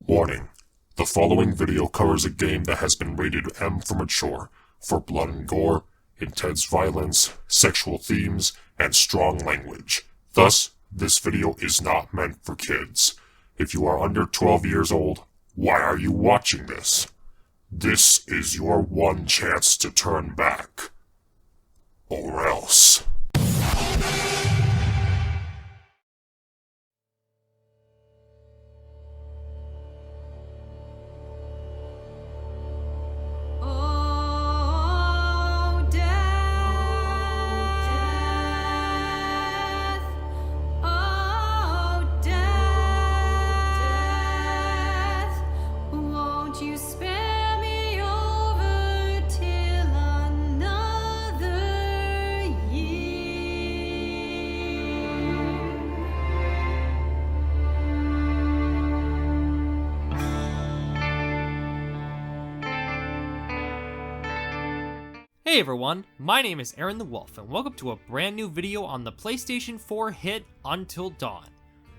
Warning: the following video covers a game that has been rated M for mature, for blood and gore, intense violence, sexual themes, and strong language. Thus, this video is not meant for kids. If you are under 12 years old, why are you watching this? This is your one chance to turn back. Or else. Hey everyone, my name is ArinTheWolf, and welcome to a brand new video on the PlayStation 4 hit Until Dawn.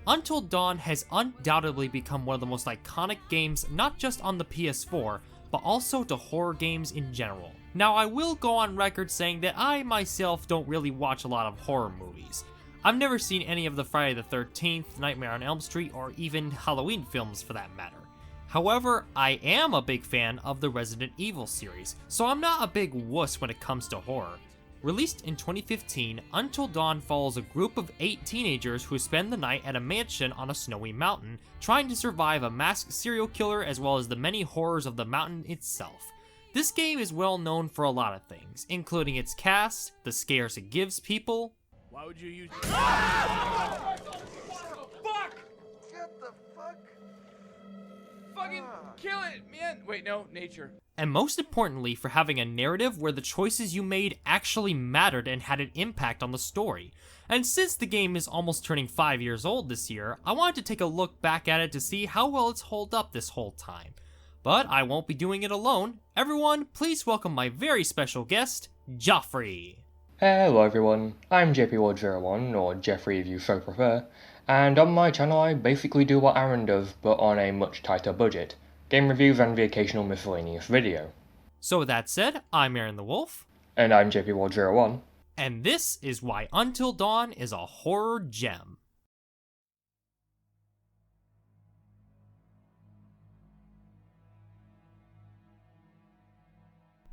Until Dawn has undoubtedly become one of the most iconic games not just on the PS4, but also to horror games in general. Now I will go on record saying that I myself don't really watch a lot of horror movies. I've never seen any of the Friday the 13th, Nightmare on Elm Street, or even Halloween films for that matter. However, I am a big fan of the Resident Evil series, so I'm not a big wuss when it comes to horror. Released in 2015, Until Dawn follows a group of 8 teenagers who spend the night at a mansion on a snowy mountain, trying to survive a masked serial killer as well as the many horrors of the mountain itself. This game is well known for a lot of things, including its cast, the scares it gives people. Why would you use Fucking kill it, man! Wait, no, nature. And most importantly, for having a narrative where the choices you made actually mattered and had an impact on the story. And since the game is almost turning 5 years old this year, I wanted to take a look back at it to see how well it's held up this whole time. But I won't be doing it alone. Everyone, please welcome my very special guest, Joffrey. Hello everyone, I'm JP101, or Jeffrey if you so prefer, and on my channel I basically do what Arin does, but on a much tighter budget. Game reviews and the occasional miscellaneous video. So with that said, I'm ArinTheWolf. And I'm JP101. And this is why Until Dawn is a horror gem.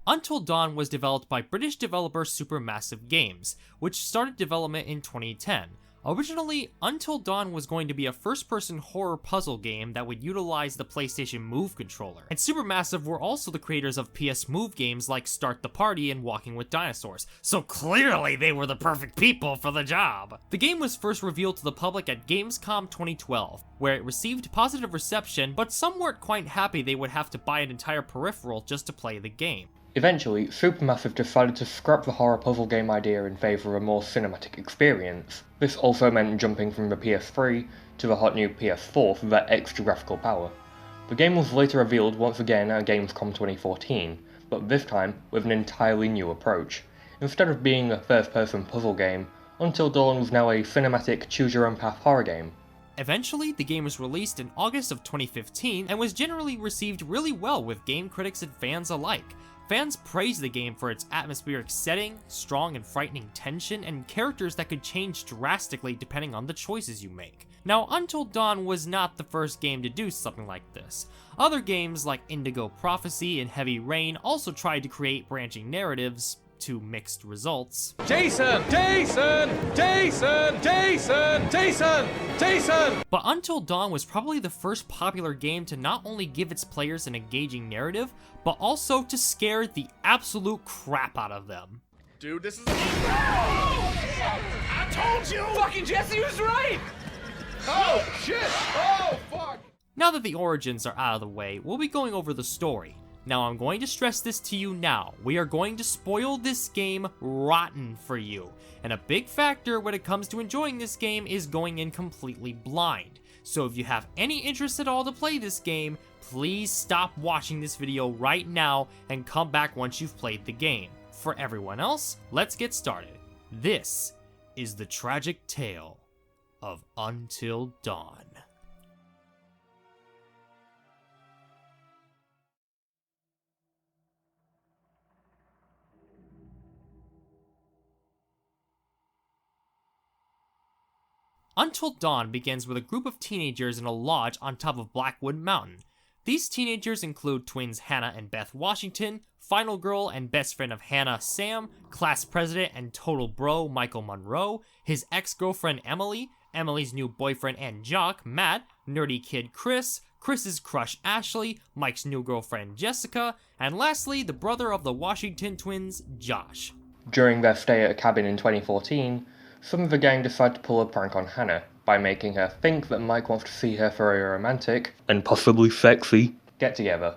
Until Dawn was developed by British developer Supermassive Games, which started development in 2010. Originally, Until Dawn was going to be a first-person horror puzzle game that would utilize the PlayStation Move controller. And Supermassive were also the creators of PS Move games like Start the Party and Walking with Dinosaurs, so clearly they were the perfect people for the job. The game was first revealed to the public at Gamescom 2012, where it received positive reception, but some weren't quite happy they would have to buy an entire peripheral just to play the game. Eventually, Supermassive decided to scrap the horror puzzle game idea in favour of a more cinematic experience. This also meant jumping from the PS3 to the hot new PS4 for that extra graphical power. The game was later revealed once again at Gamescom 2014, but this time with an entirely new approach. Instead of being a first-person puzzle game, Until Dawn was now a cinematic choose-your-own-path horror game. Eventually, the game was released in August of 2015 and was generally received really well with game critics and fans alike. Fans praised the game for its atmospheric setting, strong and frightening tension, and characters that could change drastically depending on the choices you make. Now, Until Dawn was not the first game to do something like this. Other games like Indigo Prophecy and Heavy Rain also tried to create branching narratives, to mixed results. Jason! Jason! Jason! Jason! Jason! Jason! But Until Dawn was probably the first popular game to not only give its players an engaging narrative, but also to scare the absolute crap out of them. Dude, this is... I told you! Fucking Jesse was right! Oh, shit! Oh, fuck! Now that the origins are out of the way, we'll be going over the story. Now I'm going to stress this to you now, we are going to spoil this game rotten for you, and a big factor when it comes to enjoying this game is going in completely blind. So if you have any interest at all to play this game, please stop watching this video right now and come back once you've played the game. For everyone else, let's get started. This is the tragic tale of Until Dawn. Until Dawn begins with a group of teenagers in a lodge on top of Blackwood Mountain. These teenagers include twins Hannah and Beth Washington, final girl and best friend of Hannah, Sam, class president and total bro Michael Monroe, his ex-girlfriend Emily, Emily's new boyfriend and jock Matt, nerdy kid Chris, Chris's crush Ashley, Mike's new girlfriend Jessica, and lastly the brother of the Washington twins, Josh. During their stay at a cabin in 2014, some of the gang decide to pull a prank on Hannah by making her think that Mike wants to see her for a romantic, and possibly sexy, get-together.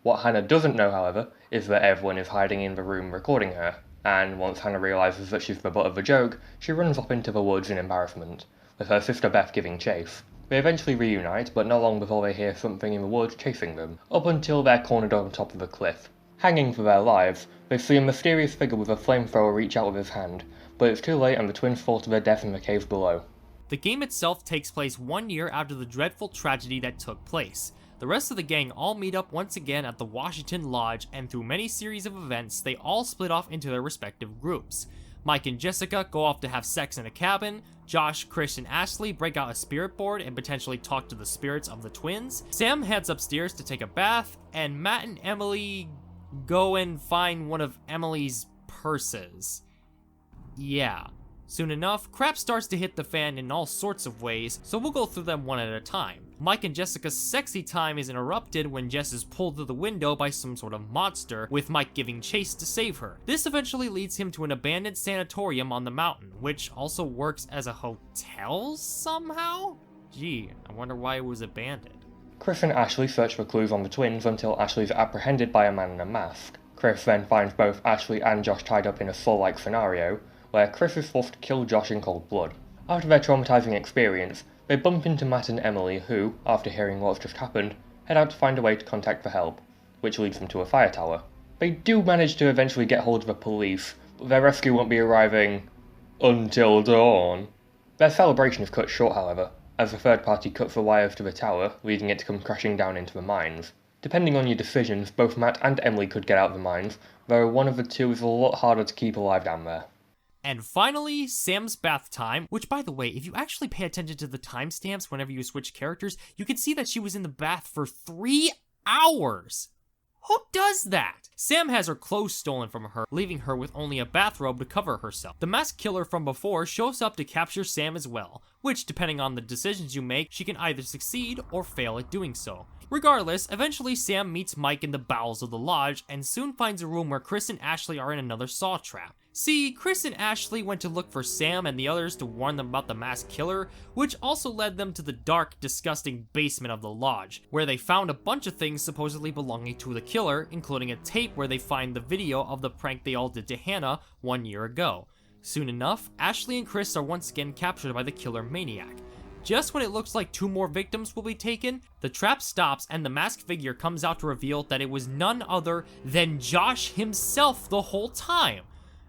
What Hannah doesn't know, however, is that everyone is hiding in the room recording her, and once Hannah realises that she's the butt of the joke, she runs off into the woods in embarrassment, with her sister Beth giving chase. They eventually reunite, but not long before they hear something in the woods chasing them, up until they're cornered on top of a cliff. Hanging for their lives, they see a mysterious figure with a flamethrower reach out with his hand, but it's too late and the twins fall to their death in the cave below. The game itself takes place 1 year after the dreadful tragedy that took place. The rest of the gang all meet up once again at the Washington Lodge, and through many series of events, they all split off into their respective groups. Mike and Jessica go off to have sex in a cabin, Josh, Chris, and Ashley break out a spirit board and potentially talk to the spirits of the twins, Sam heads upstairs to take a bath, and Matt and Emily go and find one of Emily's purses. Yeah. Soon enough, crap starts to hit the fan in all sorts of ways, so we'll go through them one at a time. Mike and Jessica's sexy time is interrupted when Jess is pulled through the window by some sort of monster, with Mike giving chase to save her. This eventually leads him to an abandoned sanatorium on the mountain, which also works as a hotel somehow? Gee, I wonder why it was abandoned. Chris and Ashley search for clues on the twins until Ashley is apprehended by a man in a mask. Chris then finds both Ashley and Josh tied up in a Saw-like scenario, where Chris is forced to kill Josh in cold blood. After their traumatizing experience, they bump into Matt and Emily who, after hearing what's just happened, head out to find a way to contact for help, which leads them to a fire tower. They do manage to eventually get hold of the police, but their rescue won't be arriving until dawn. Their celebration is cut short, however, as a third party cuts the wires to the tower, leading it to come crashing down into the mines. Depending on your decisions, both Matt and Emily could get out of the mines, though one of the two is a lot harder to keep alive down there. And finally, Sam's bath time, which by the way, if you actually pay attention to the timestamps whenever you switch characters, you can see that she was in the bath for 3 hours. Who does that? Sam has her clothes stolen from her, leaving her with only a bathrobe to cover herself. The masked killer from before shows up to capture Sam as well, which, depending on the decisions you make, she can either succeed or fail at doing so. Regardless, eventually Sam meets Mike in the bowels of the lodge and soon finds a room where Chris and Ashley are in another saw trap. See, Chris and Ashley went to look for Sam and the others to warn them about the masked killer, which also led them to the dark, disgusting basement of the lodge, where they found a bunch of things supposedly belonging to the killer, including a tape where they find the video of the prank they all did to Hannah 1 year ago. Soon enough, Ashley and Chris are once again captured by the killer maniac. Just when it looks like 2 more victims will be taken, the trap stops and the masked figure comes out to reveal that it was none other than Josh himself the whole time.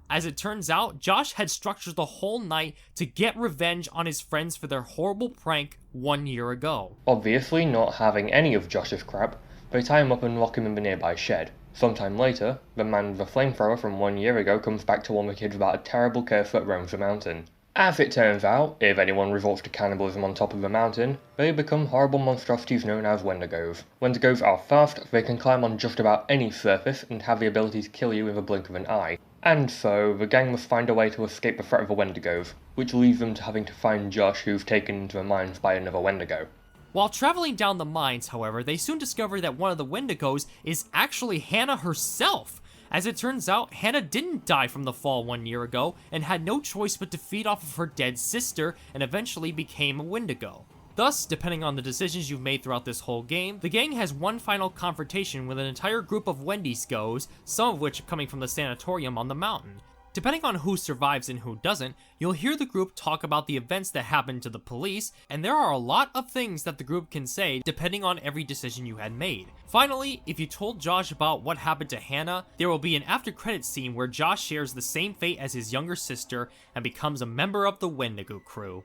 As it turns out, Josh had structured the whole night to get revenge on his friends for their horrible prank 1 year ago. Obviously not having any of Josh's crap, they tie him up and lock him in the nearby shed. Sometime later, the man with the flamethrower from 1 year ago comes back to warn the kids about a terrible curse that roams the mountain. As it turns out, if anyone resorts to cannibalism on top of the mountain, they become horrible monstrosities known as Wendigos. Wendigos are fast, they can climb on just about any surface and have the ability to kill you in the blink of an eye. And so, the gang must find a way to escape the threat of the Wendigos, which leads them to having to find Josh, who's taken into the mines by another Wendigo. While traveling down the mines, however, they soon discover that one of the Wendigos is actually Hannah herself. As it turns out, Hannah didn't die from the fall 1 year ago and had no choice but to feed off of her dead sister and eventually became a Wendigo. Thus, depending on the decisions you've made throughout this whole game, the gang has one final confrontation with an entire group of Wendigos, some of which are coming from the sanatorium on the mountain. Depending on who survives and who doesn't, you'll hear the group talk about the events that happened to the police, and there are a lot of things that the group can say depending on every decision you had made. Finally, if you told Josh about what happened to Hannah, there will be an after-credits scene where Josh shares the same fate as his younger sister and becomes a member of the Wendigo crew.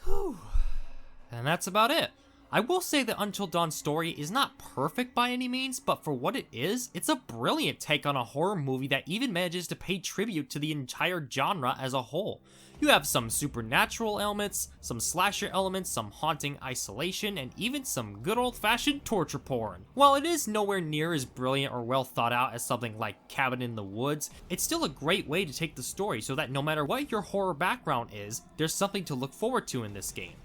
Whew. And that's about it. I will say that Until Dawn's story is not perfect by any means, but for what it is, it's a brilliant take on a horror movie that even manages to pay tribute to the entire genre as a whole. You have some supernatural elements, some slasher elements, some haunting isolation, and even some good old-fashioned torture porn. While it is nowhere near as brilliant or well thought out as something like Cabin in the Woods, it's still a great way to take the story so that no matter what your horror background is, there's something to look forward to in this game.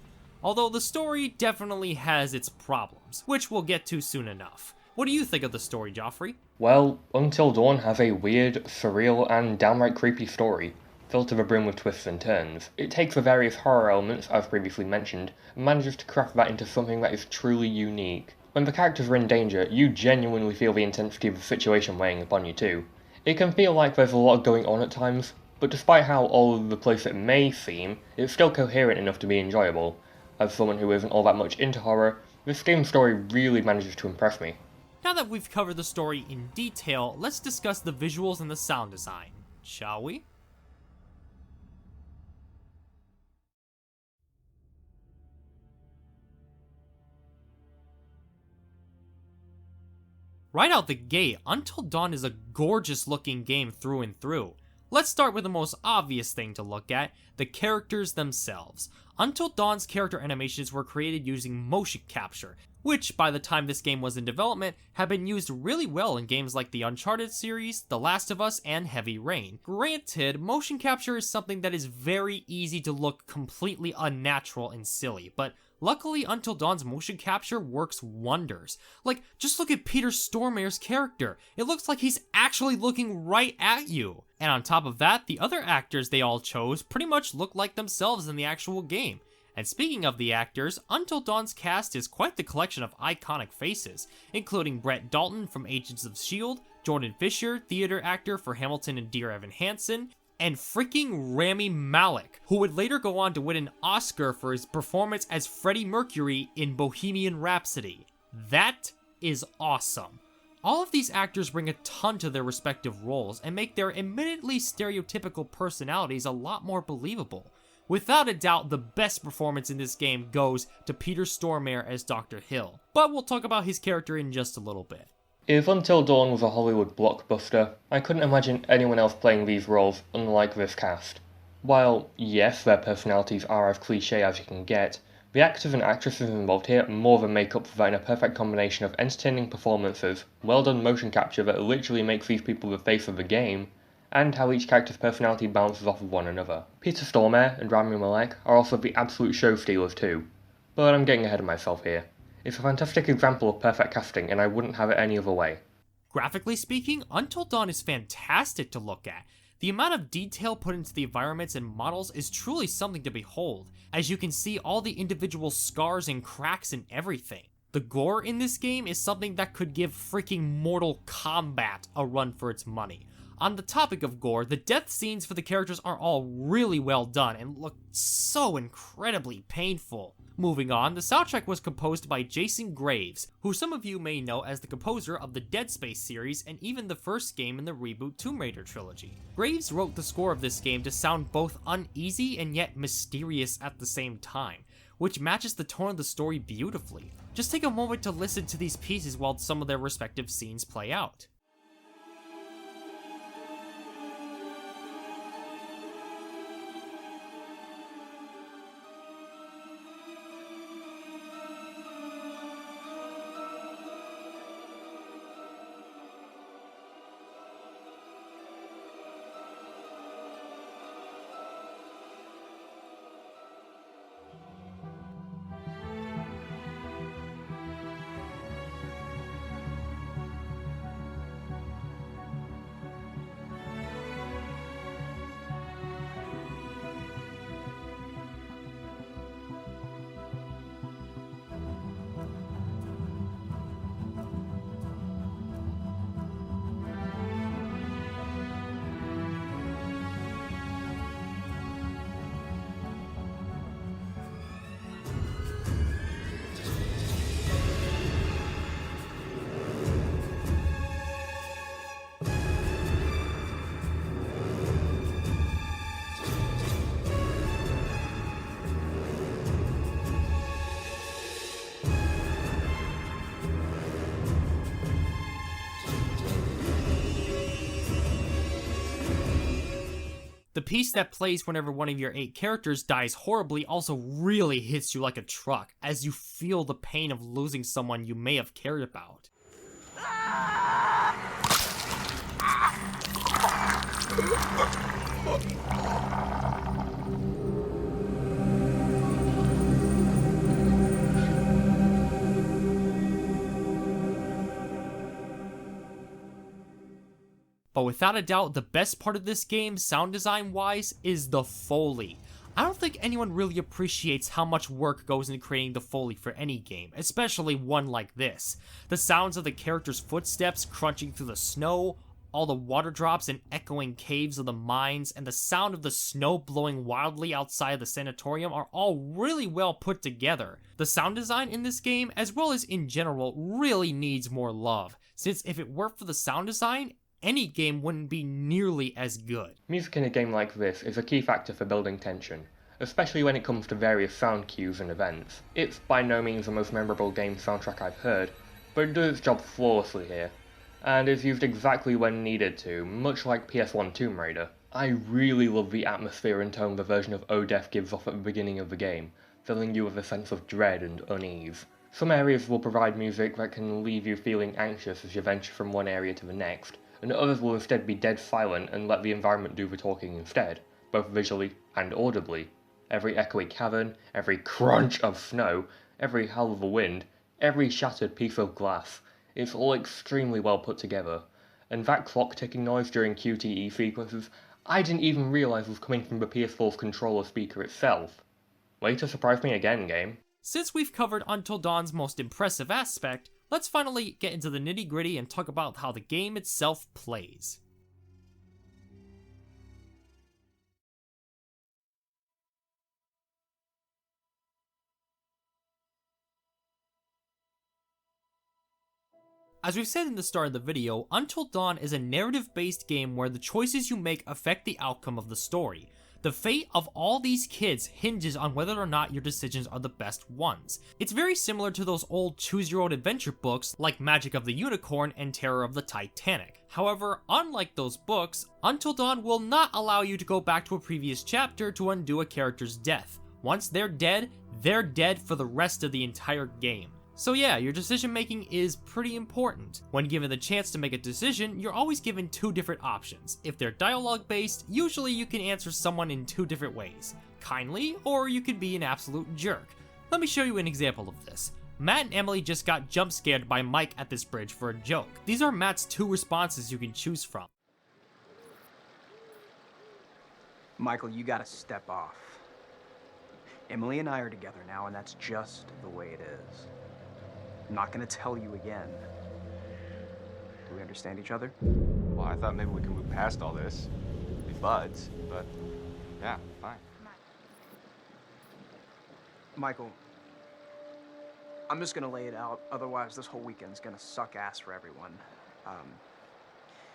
Although the story definitely has its problems, which we'll get to soon enough. What do you think of the story, Joffrey? Well, Until Dawn has a weird, surreal, and downright creepy story, filled to the brim with twists and turns. It takes the various horror elements, as previously mentioned, and manages to craft that into something that is truly unique. When the characters are in danger, you genuinely feel the intensity of the situation weighing upon you too. It can feel like there's a lot going on at times, but despite how all over the place it may seem, it's still coherent enough to be enjoyable. As someone who isn't all that much into horror, this game's story really manages to impress me. Now that we've covered the story in detail, let's discuss the visuals and the sound design, shall we? Right out the gate, Until Dawn is a gorgeous looking game through and through. Let's start with the most obvious thing to look at, the characters themselves. Until Dawn's character animations were created using motion capture, which by the time this game was in development had been used really well in games like the Uncharted series, The Last of Us, and Heavy Rain. Granted, motion capture is something that is very easy to look completely unnatural and silly, but luckily Until Dawn's motion capture works wonders. Like, just look at Peter Stormare's character. It looks like he's actually looking right at you. And on top of that, the other actors they all chose pretty much look like themselves in the actual game. And speaking of the actors, Until Dawn's cast is quite the collection of iconic faces, including Brett Dalton from Agents of S.H.I.E.L.D., Jordan Fisher, theater actor for Hamilton and Dear Evan Hansen, and freaking Rami Malek, who would later go on to win an Oscar for his performance as Freddie Mercury in Bohemian Rhapsody. That is awesome. All of these actors bring a ton to their respective roles and make their admittedly stereotypical personalities a lot more believable. Without a doubt, the best performance in this game goes to Peter Stormare as Dr. Hill, but we'll talk about his character in just a little bit. If Until Dawn was a Hollywood blockbuster, I couldn't imagine anyone else playing these roles unlike this cast. While, yes, their personalities are as cliché as you can get, the actors and actresses involved here more than make up for that in a perfect combination of entertaining performances, well done motion capture that literally makes these people the face of the game, and how each character's personality bounces off of one another. Peter Stormare and Rami Malek are also the absolute show stealers too, but I'm getting ahead of myself here. It's a fantastic example of perfect casting, and I wouldn't have it any other way. Graphically speaking, Until Dawn is fantastic to look at. The amount of detail put into the environments and models is truly something to behold, as you can see all the individual scars and cracks and everything. The gore in this game is something that could give freaking Mortal Kombat a run for its money. On the topic of gore, the death scenes for the characters are all really well done and look so incredibly painful. Moving on, the soundtrack was composed by Jason Graves, who some of you may know as the composer of the Dead Space series and even the first game in the reboot Tomb Raider trilogy. Graves wrote the score of this game to sound both uneasy and yet mysterious at the same time, which matches the tone of the story beautifully. Just take a moment to listen to these pieces while some of their respective scenes play out. The piece that plays whenever one of your 8 characters dies horribly also really hits you like a truck, as you feel the pain of losing someone you may have cared about. But without a doubt, the best part of this game, sound design wise, is the Foley. I don't think anyone really appreciates how much work goes into creating the Foley for any game, especially one like this. The sounds of the characters' footsteps crunching through the snow, all the water drops and echoing caves of the mines, and the sound of the snow blowing wildly outside of the sanatorium are all really well put together. The sound design in this game, as well as in general, really needs more love, since if it weren't for the sound design, any game wouldn't be nearly as good. Music in a game like this is a key factor for building tension, especially when it comes to various sound cues and events. It's by no means the most memorable game soundtrack I've heard, but it does its job flawlessly here, and is used exactly when needed to, much like PS1 Tomb Raider. I really love the atmosphere and tone the version of Oh Death gives off at the beginning of the game, filling you with a sense of dread and unease. Some areas will provide music that can leave you feeling anxious as you venture from one area to the next, and others will instead be dead silent and let the environment do the talking instead, both visually and audibly. Every echoey cavern, every crunch of snow, every howl of the wind, every shattered piece of glass, it's all extremely well put together. And that clock ticking noise during QTE sequences, I didn't even realise was coming from the PS4's controller speaker itself. Way to surprise me again, game. Since we've covered Until Dawn's most impressive aspect, let's finally get into the nitty-gritty and talk about how the game itself plays. As we've said in the start of the video, Until Dawn is a narrative-based game where the choices you make affect the outcome of the story. The fate of all these kids hinges on whether or not your decisions are the best ones. It's very similar to those old choose-your-own adventure books like Magic of the Unicorn and Terror of the Titanic. However, unlike those books, Until Dawn will not allow you to go back to a previous chapter to undo a character's death. Once they're dead for the rest of the entire game. So yeah, your decision making is pretty important. When given the chance to make a decision, you're always given 2 different options. If they're dialogue based, usually you can answer someone in 2 different ways. Kindly, or you could be an absolute jerk. Let me show you an example of this. Matt and Emily just got jump scared by Mike at this bridge for a joke. These are Matt's 2 responses you can choose from. Michael, you gotta step off. Emily and I are together now, and that's just the way it is. I'm not gonna tell you again. Do we understand each other? Well, I thought maybe we could move past all this. Be buds, but yeah, fine. Michael, I'm just gonna lay it out, otherwise this whole weekend's gonna suck ass for everyone.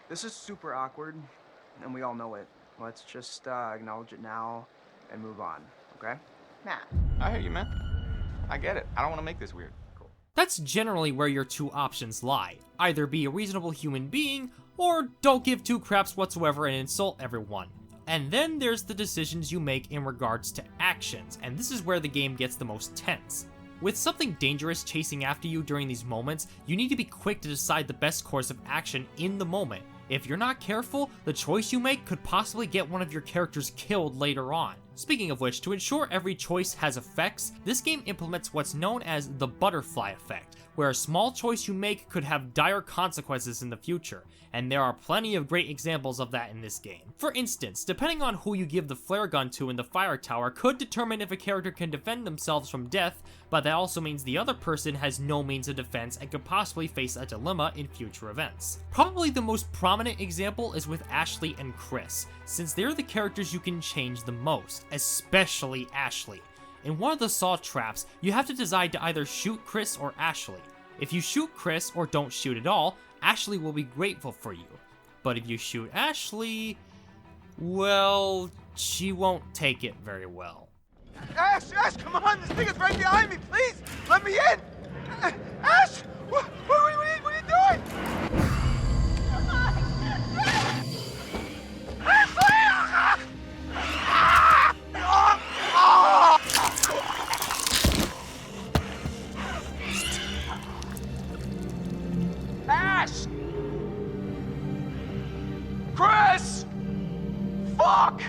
This is super awkward, and we all know it. Let's just acknowledge it now and move on, okay? Matt. I hear you, man. I get it. I don't want to make this weird. That's generally where your 2 options lie. Either be a reasonable human being, or don't give 2 craps whatsoever and insult everyone. And then there's the decisions you make in regards to actions, and this is where the game gets the most tense. With something dangerous chasing after you during these moments, you need to be quick to decide the best course of action in the moment. If you're not careful, the choice you make could possibly get one of your characters killed later on. Speaking of which, to ensure every choice has effects, this game implements what's known as the butterfly effect, where a small choice you make could have dire consequences in the future, and there are plenty of great examples of that in this game. For instance, depending on who you give the flare gun to in the fire tower could determine if a character can defend themselves from death, but that also means the other person has no means of defense and could possibly face a dilemma in future events. Probably the most prominent example is with Ashley and Chris, since they're the characters you can change the most, especially Ashley. In one of the saw traps, you have to decide to either shoot Chris or Ashley. If you shoot Chris or don't shoot at all, Ashley will be grateful for you. But if you shoot Ashley, well, she won't take it very well. Ash, come on! This thing is right behind me! Please, let me in! Ash! What are you doing? Come on! Ashley! Ash! Chris! Fuck!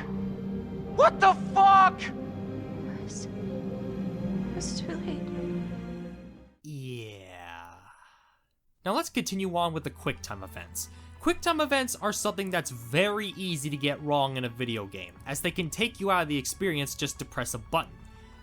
What the fuck? It's too late. Yeah. Now let's continue on with the QuickTime events. QuickTime events are something that's very easy to get wrong in a video game, as they can take you out of the experience just to press a button.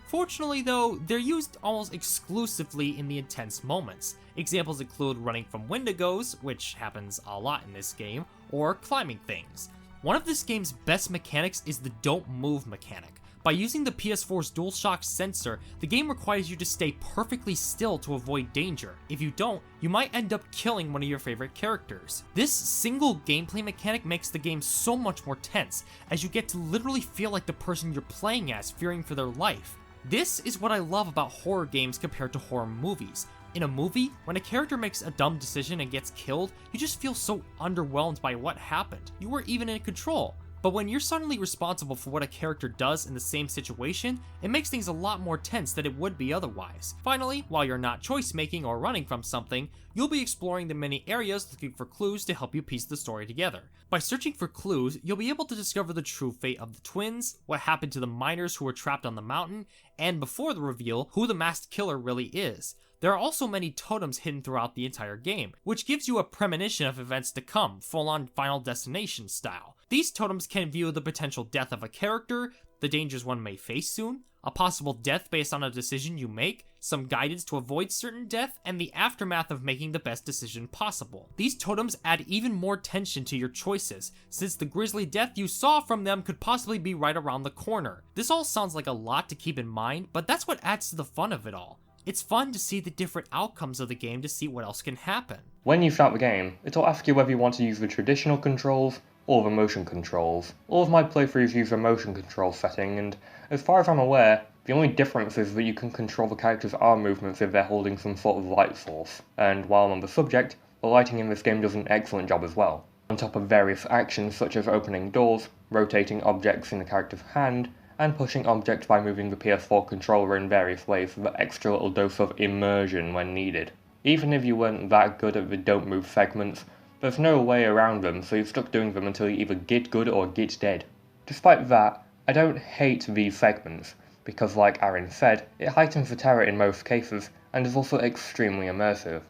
Fortunately though, they're used almost exclusively in the intense moments. Examples include running from Wendigos, which happens a lot in this game, or climbing things. One of this game's best mechanics is the don't move mechanic. By using the PS4's DualShock sensor, the game requires you to stay perfectly still to avoid danger. If you don't, you might end up killing one of your favorite characters. This single gameplay mechanic makes the game so much more tense, as you get to literally feel like the person you're playing as, fearing for their life. This is what I love about horror games compared to horror movies. In a movie, when a character makes a dumb decision and gets killed, you just feel so underwhelmed by what happened. You weren't even in control. But when you're suddenly responsible for what a character does in the same situation, it makes things a lot more tense than it would be otherwise. Finally, while you're not choice making or running from something, you'll be exploring the many areas looking for clues to help you piece the story together. By searching for clues, you'll be able to discover the true fate of the twins, what happened to the miners who were trapped on the mountain, and before the reveal, who the masked killer really is. There are also many totems hidden throughout the entire game, which gives you a premonition of events to come, full-on Final Destination style. These totems can view the potential death of a character, the dangers one may face soon, a possible death based on a decision you make, some guidance to avoid certain death, and the aftermath of making the best decision possible. These totems add even more tension to your choices, since the grisly death you saw from them could possibly be right around the corner. This all sounds like a lot to keep in mind, but that's what adds to the fun of it all. It's fun to see the different outcomes of the game to see what else can happen. When you start the game, it'll ask you whether you want to use the traditional controls or the motion controls. All of my playthroughs use the motion control setting, and as far as I'm aware, the only difference is that you can control the character's arm movements if they're holding some sort of light source, and while on the subject, the lighting in this game does an excellent job as well. On top of various actions such as opening doors, rotating objects in the character's hand, and pushing objects by moving the PS4 controller in various ways for the extra little dose of immersion when needed. Even if you weren't that good at the don't move segments, there's no way around them, so you're stuck doing them until you either get good or get dead. Despite that, I don't hate these segments, because like Arin said, it heightens the terror in most cases, and is also extremely immersive.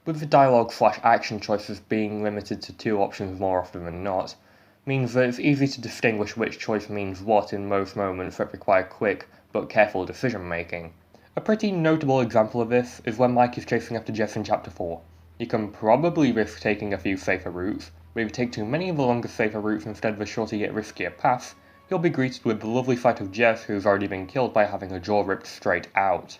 With the dialogue/action choices being limited to 2 options more often than not, means that it's easy to distinguish which choice means what in most moments that require quick but careful decision making. A pretty notable example of this is when Mike is chasing after Jess in Chapter 4. You can probably risk taking a few safer routes, but if you take too many of the longer safer routes instead of the shorter yet riskier paths, you'll be greeted with the lovely sight of Jess who's already been killed by having her jaw ripped straight out.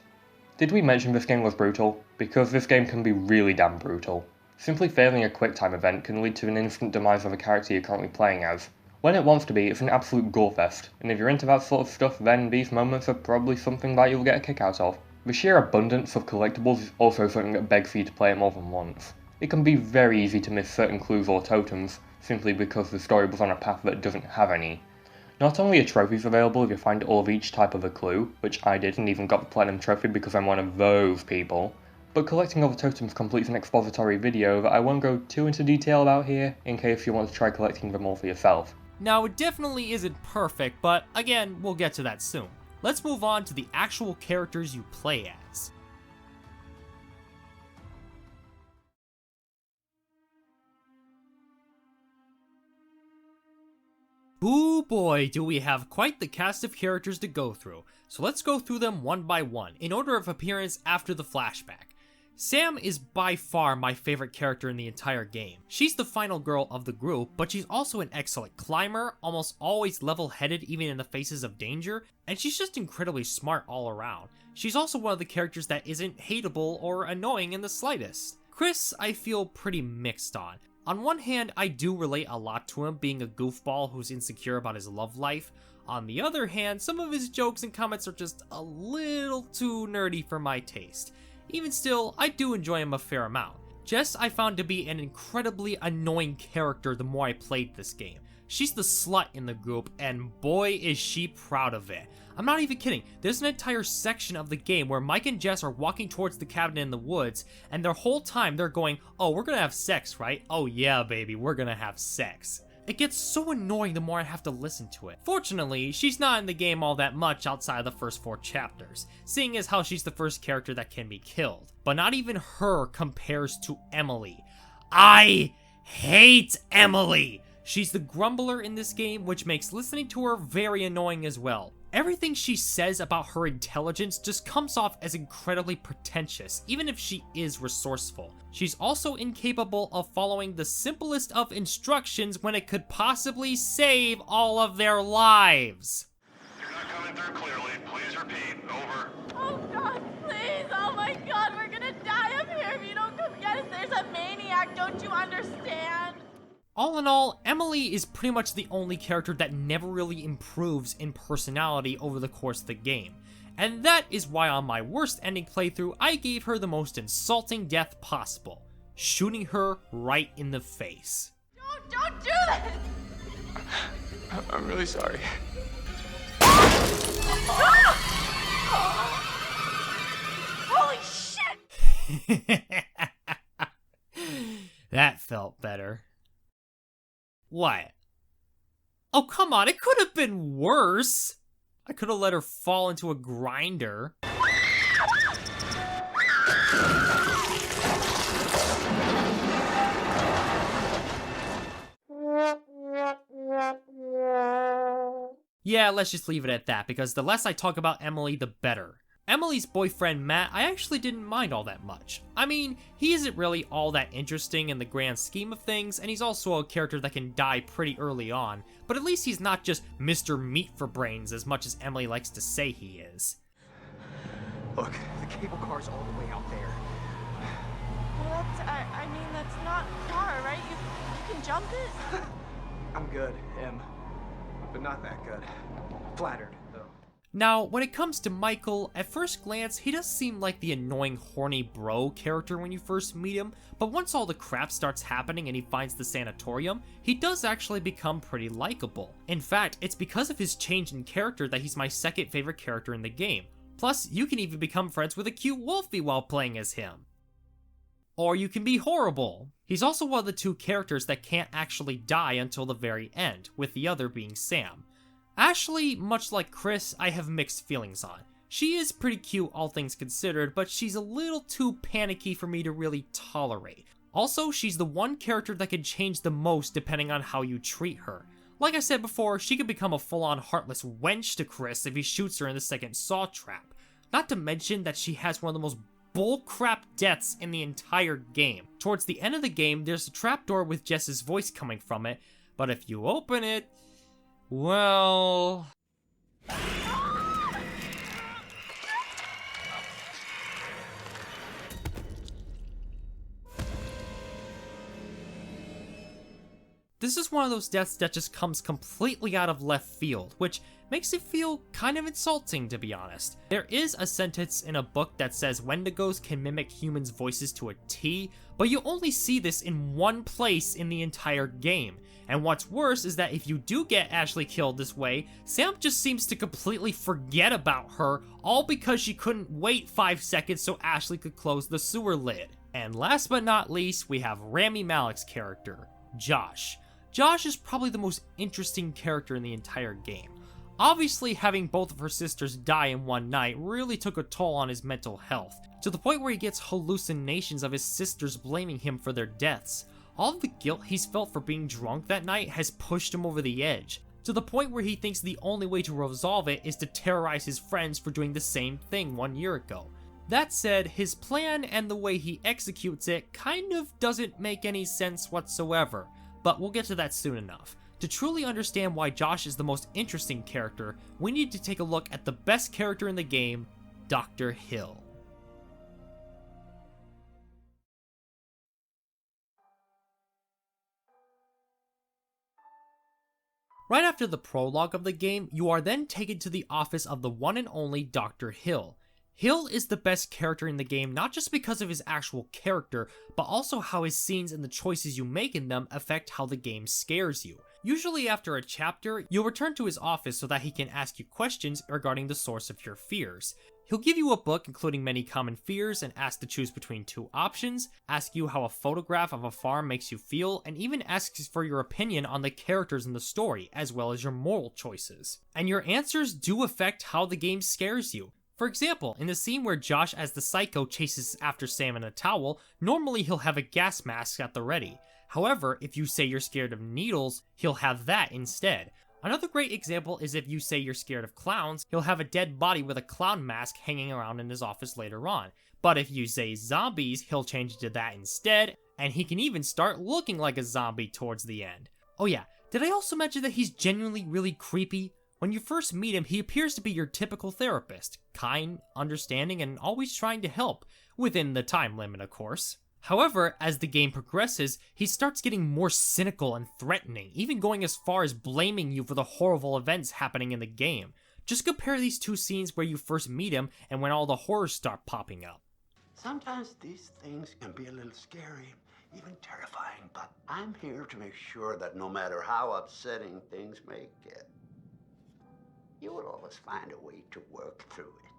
Did we mention this game was brutal? Because this game can be really damn brutal. Simply failing a QuickTime event can lead to an instant demise of a character you're currently playing as. When it wants to be, it's an absolute gorefest, and if you're into that sort of stuff, then these moments are probably something that you'll get a kick out of. The sheer abundance of collectibles is also something that begs for you to play it more than once. It can be very easy to miss certain clues or totems, simply because the story was on a path that doesn't have any. Not only are trophies available if you find all of each type of a clue, which I did and even got the Platinum Trophy because I'm one of those people, but collecting all the totems completes an expository video that I won't go too into detail about here, in case you want to try collecting them all for yourself. Now, it definitely isn't perfect, but again, we'll get to that soon. Let's move on to the actual characters you play as. Ooh boy, do we have quite the cast of characters to go through, so let's go through them one by one, in order of appearance after the flashback. Sam is by far my favorite character in the entire game. She's the final girl of the group, but she's also an excellent climber, almost always level-headed even in the faces of danger, and she's just incredibly smart all around. She's also one of the characters that isn't hateable or annoying in the slightest. Chris, I feel pretty mixed on. On one hand, I do relate a lot to him being a goofball who's insecure about his love life. On the other hand, some of his jokes and comments are just a little too nerdy for my taste. Even still, I do enjoy him a fair amount. Jess I found to be an incredibly annoying character the more I played this game. She's the slut in the group, and boy is she proud of it. I'm not even kidding, there's an entire section of the game where Mike and Jess are walking towards the cabin in the woods, and their whole time they're going, oh, we're gonna have sex, right? Oh yeah, baby, we're gonna have sex. It gets so annoying the more I have to listen to it. Fortunately, she's not in the game all that much outside of the first 4 chapters, seeing as how she's the first character that can be killed. But not even her compares to Emily. I hate Emily! She's the grumbler in this game, which makes listening to her very annoying as well. Everything she says about her intelligence just comes off as incredibly pretentious, even if she is resourceful. She's also incapable of following the simplest of instructions when it could possibly save all of their lives. You're not coming through clearly. Please repeat. Over. Oh God, please! Oh my God, we're gonna die up here if you don't come get us. There's a maniac, don't you understand? All in all, Emily is pretty much the only character that never really improves in personality over the course of the game. And that is why on my worst ending playthrough, I gave her the most insulting death possible, shooting her right in the face. Don't do this! I'm really sorry. Holy shit! That felt better. What? Oh, come on, it could have been worse. I could have let her fall into a grinder. Yeah, let's just leave it at that, because the less I talk about Emily, the better. Emily's boyfriend, Matt, I actually didn't mind all that much. I mean, he isn't really all that interesting in the grand scheme of things, and he's also a character that can die pretty early on, but at least he's not just Mr. Meat for Brains as much as Emily likes to say he is. Look, the cable car's all the way out there. Well, I mean, that's not far, right? You can jump it? I'm good, Em. But not that good. Flattered, though. Now, when it comes to Michael, at first glance, he does seem like the annoying horny bro character when you first meet him, but once all the crap starts happening and he finds the sanatorium, he does actually become pretty likable. In fact, it's because of his change in character that he's my second favorite character in the game. Plus, you can even become friends with a cute Wolfie while playing as him. Or you can be horrible. He's also one of the 2 characters that can't actually die until the very end, with the other being Sam. Ashley, much like Chris, I have mixed feelings on. She is pretty cute all things considered, but she's a little too panicky for me to really tolerate. Also, she's the one character that can change the most depending on how you treat her. Like I said before, she could become a full-on heartless wench to Chris if he shoots her in the second saw trap. Not to mention that she has one of the most bullcrap deaths in the entire game. Towards the end of the game, there's a trapdoor with Jess's voice coming from it, but if you open it, well... This is one of those deaths that just comes completely out of left field, which makes it feel kind of insulting, to be honest. There is a sentence in a book that says Wendigos can mimic humans' voices to a T, but you only see this in one place in the entire game. And what's worse is that if you do get Ashley killed this way, Sam just seems to completely forget about her, all because she couldn't wait 5 seconds so Ashley could close the sewer lid. And last but not least, we have Rami Malek's character, Josh. Josh is probably the most interesting character in the entire game. Obviously, having both of her sisters die in one night really took a toll on his mental health, to the point where he gets hallucinations of his sisters blaming him for their deaths. All of the guilt he's felt for being drunk that night has pushed him over the edge, to the point where he thinks the only way to resolve it is to terrorize his friends for doing the same thing 1 year ago. That said, his plan and the way he executes it kind of doesn't make any sense whatsoever, but we'll get to that soon enough. To truly understand why Josh is the most interesting character, we need to take a look at the best character in the game, Dr. Hill. Right after the prologue of the game, you are then taken to the office of the one and only Dr. Hill. Hill is the best character in the game not just because of his actual character, but also how his scenes and the choices you make in them affect how the game scares you. Usually after a chapter, you'll return to his office so that he can ask you questions regarding the source of your fears. He'll give you a book including many common fears and ask to choose between two options, ask you how a photograph of a farm makes you feel, and even asks for your opinion on the characters in the story, as well as your moral choices. And your answers do affect how the game scares you. For example, in the scene where Josh as the psycho chases after Sam in a towel, normally he'll have a gas mask at the ready. However, if you say you're scared of needles, he'll have that instead. Another great example is if you say you're scared of clowns, he'll have a dead body with a clown mask hanging around in his office later on. But if you say zombies, he'll change it to that instead, and he can even start looking like a zombie towards the end. Oh yeah, did I also mention that he's genuinely really creepy? When you first meet him, he appears to be your typical therapist, kind, understanding, and always trying to help, within the time limit of course. However, as the game progresses, he starts getting more cynical and threatening, even going as far as blaming you for the horrible events happening in the game. Just compare these two scenes where you first meet him and when all the horrors start popping up. Sometimes these things can be a little scary, even terrifying, but I'm here to make sure that no matter how upsetting things may get, you will always find a way to work through it.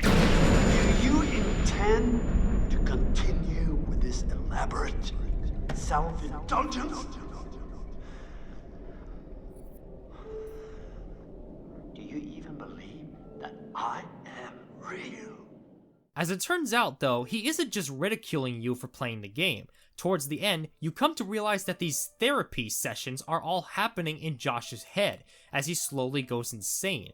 Do you intend to continue with this elaborate self-indulgence? Do you even believe that I am real? As it turns out though, he isn't just ridiculing you for playing the game. Towards the end, you come to realize that these therapy sessions are all happening in Josh's head, as he slowly goes insane.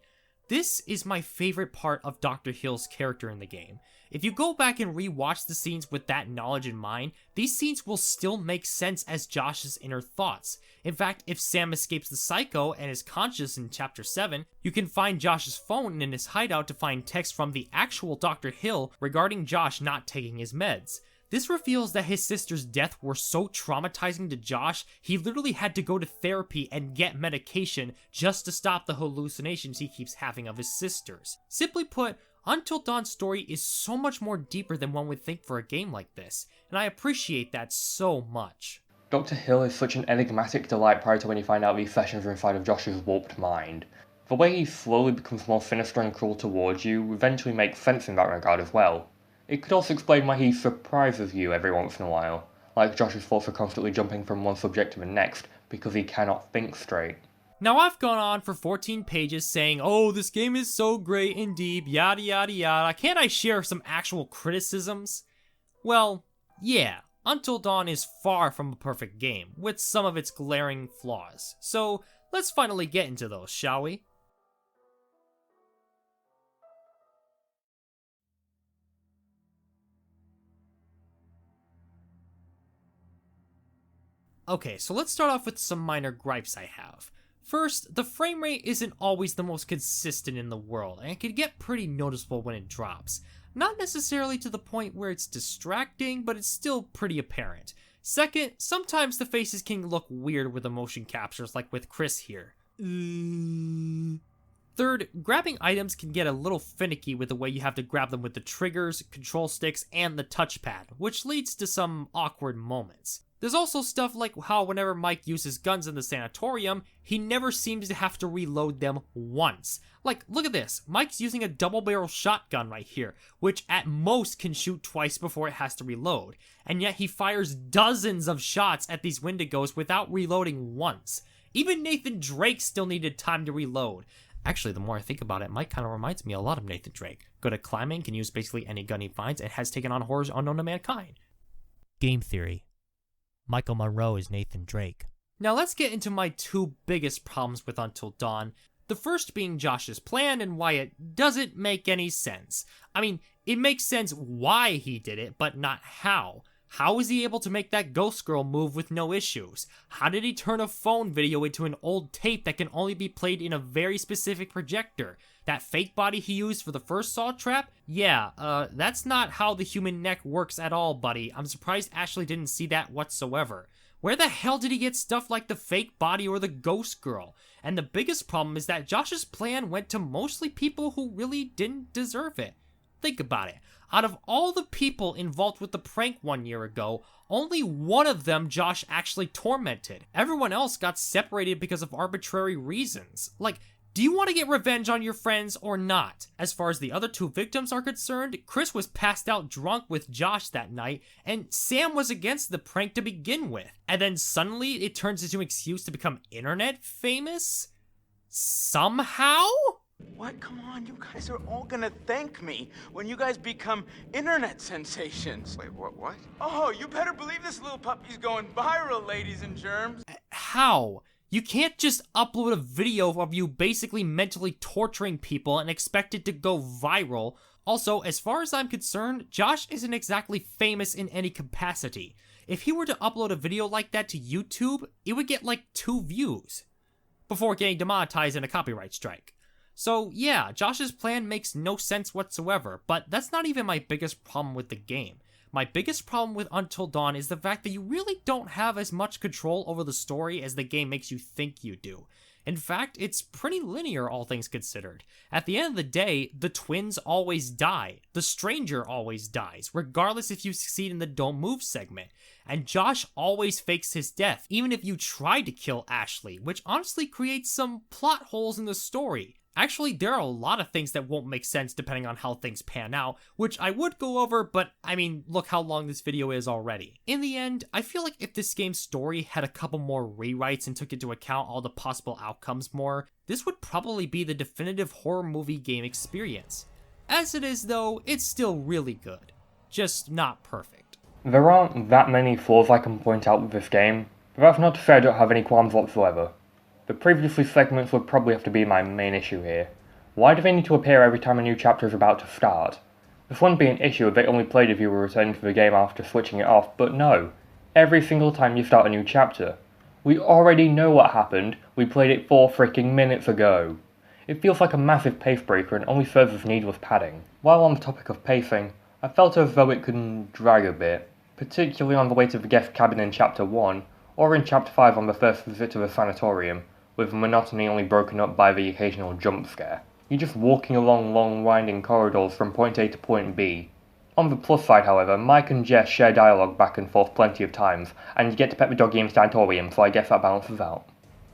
This is my favorite part of Dr. Hill's character in the game. If you go back and rewatch the scenes with that knowledge in mind, these scenes will still make sense as Josh's inner thoughts. In fact, if Sam escapes the psycho and is conscious in Chapter 7, you can find Josh's phone in his hideout to find text from the actual Dr. Hill regarding Josh not taking his meds. This reveals that his sister's death were so traumatizing to Josh, he literally had to go to therapy and get medication just to stop the hallucinations he keeps having of his sisters. Simply put, Until Dawn's story is so much more deeper than one would think for a game like this, and I appreciate that so much. Dr. Hill is such an enigmatic delight prior to when you find out these sessions are inside of Josh's warped mind. The way he slowly becomes more sinister and cruel towards you eventually makes sense in that regard as well. It could also explain why he surprises you every once in a while, like Josh's thoughts are constantly jumping from one subject to the next because he cannot think straight. Now I've gone on for 14 pages saying, oh, this game is so great and deep, yada yada yada, can't I share some actual criticisms? Well, yeah, Until Dawn is far from a perfect game, with some of its glaring flaws. So let's finally get into those, shall we? Okay, so let's start off with some minor gripes I have. First, the frame rate isn't always the most consistent in the world, and it can get pretty noticeable when it drops. Not necessarily to the point where it's distracting, but it's still pretty apparent. Second, sometimes the faces can look weird with the motion captures, like with Chris here. Third, grabbing items can get a little finicky with the way you have to grab them with the triggers, control sticks, and the touchpad, which leads to some awkward moments. There's also stuff like how whenever Mike uses guns in the sanatorium, he never seems to have to reload them once. Like, look at this, Mike's using a double-barrel shotgun right here, which at most can shoot twice before it has to reload, and yet he fires dozens of shots at these Wendigos without reloading once. Even Nathan Drake still needed time to reload. Actually, the more I think about it, Mike kind of reminds me a lot of Nathan Drake. Good at climbing, can use basically any gun he finds, and has taken on horrors unknown to mankind. Game theory. Michael Monroe is Nathan Drake. Now let's get into my two biggest problems with Until Dawn. The first being Josh's plan and why it doesn't make any sense. I mean, it makes sense why he did it, but not how. How was he able to make that ghost girl move with no issues? How did he turn a phone video into an old tape that can only be played in a very specific projector? That fake body he used for the first saw trap? Yeah, that's not how the human neck works at all, buddy. I'm surprised Ashley didn't see that whatsoever. Where the hell did he get stuff like the fake body or the ghost girl? And the biggest problem is that Josh's plan went to mostly people who really didn't deserve it. Think about it. Out of all the people involved with the prank 1 year ago, only one of them Josh actually tormented. Everyone else got separated because of arbitrary reasons. Like, do you want to get revenge on your friends or not? As far as the other 2 victims are concerned, Chris was passed out drunk with Josh that night, and Sam was against the prank to begin with. And then suddenly it turns into an excuse to become internet famous? Somehow? What? Come on, you guys are all gonna thank me when you guys become internet sensations. Wait, what? Oh, you better believe this little puppy's going viral, ladies and germs. How? You can't just upload a video of you basically mentally torturing people and expect it to go viral. Also, as far as I'm concerned, Josh isn't exactly famous in any capacity. If he were to upload a video like that to YouTube, it would get like 2 views before getting demonetized in a copyright strike. So yeah, Josh's plan makes no sense whatsoever, but that's not even my biggest problem with the game. My biggest problem with Until Dawn is the fact that you really don't have as much control over the story as the game makes you think you do. In fact, it's pretty linear, all things considered. At the end of the day, the twins always die. The stranger always dies, regardless if you succeed in the don't move segment. And Josh always fakes his death, even if you try to kill Ashley, which honestly creates some plot holes in the story. Actually, there are a lot of things that won't make sense depending on how things pan out, which I would go over, but I mean, look how long this video is already. In the end, I feel like if this game's story had a couple more rewrites and took into account all the possible outcomes more, this would probably be the definitive horror movie game experience. As it is though, it's still really good. Just not perfect. There aren't that many flaws I can point out with this game, but that's not to say I don't have any qualms whatsoever. The previously segments would probably have to be my main issue here. Why do they need to appear every time a new chapter is about to start? This wouldn't be an issue if they only played if you were returning to the game after switching it off, but no. Every single time you start a new chapter. We already know what happened, we played it 4 freaking minutes ago. It feels like a massive pace breaker and only serves as needless padding. While on the topic of pacing, I felt as though it could drag a bit, particularly on the way to the guest cabin in Chapter 1, or in Chapter 5 on the first visit to the sanatorium, with monotony only broken up by the occasional jump scare. You're just walking along long winding corridors from point A to point B. On the plus side, however, Mike and Jess share dialogue back and forth plenty of times, and you get to pet the doggy in sanatorium, so I guess that balances out.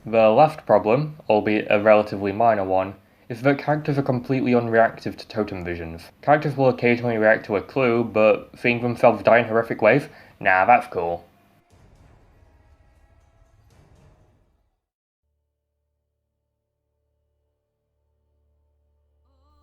The last problem, albeit a relatively minor one, is that characters are completely unreactive to totem visions. Characters will occasionally react to a clue, but seeing themselves die in horrific ways? Nah, that's cool.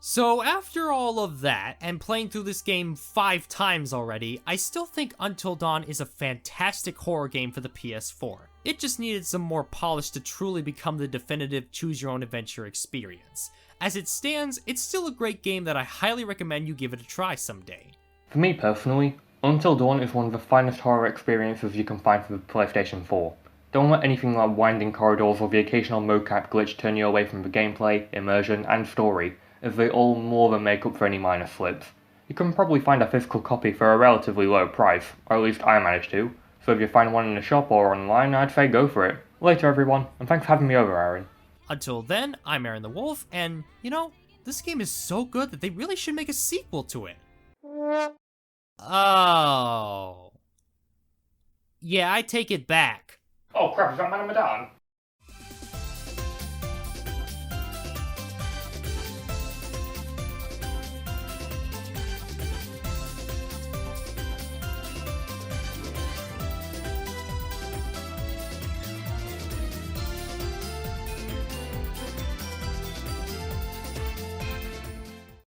So after all of that, and playing through this game 5 times already, I still think Until Dawn is a fantastic horror game for the PS4. It just needed some more polish to truly become the definitive choose-your-own-adventure experience. As it stands, it's still a great game that I highly recommend you give it a try someday. For me personally, Until Dawn is one of the finest horror experiences you can find for the PlayStation 4. Don't let anything like winding corridors or the occasional mocap glitch turn you away from the gameplay, immersion, and story, as they all more than make up for any minor slips. You can probably find a physical copy for a relatively low price, or at least I managed to, so if you find one in a shop or online, I'd say go for it. Later everyone, and thanks for having me over, Arin. Until then, I'm ArinTheWolf, and, you know, this game is so good that they really should make a sequel to it. Oh. Yeah, I take it back. Oh crap, is that Man of Medan?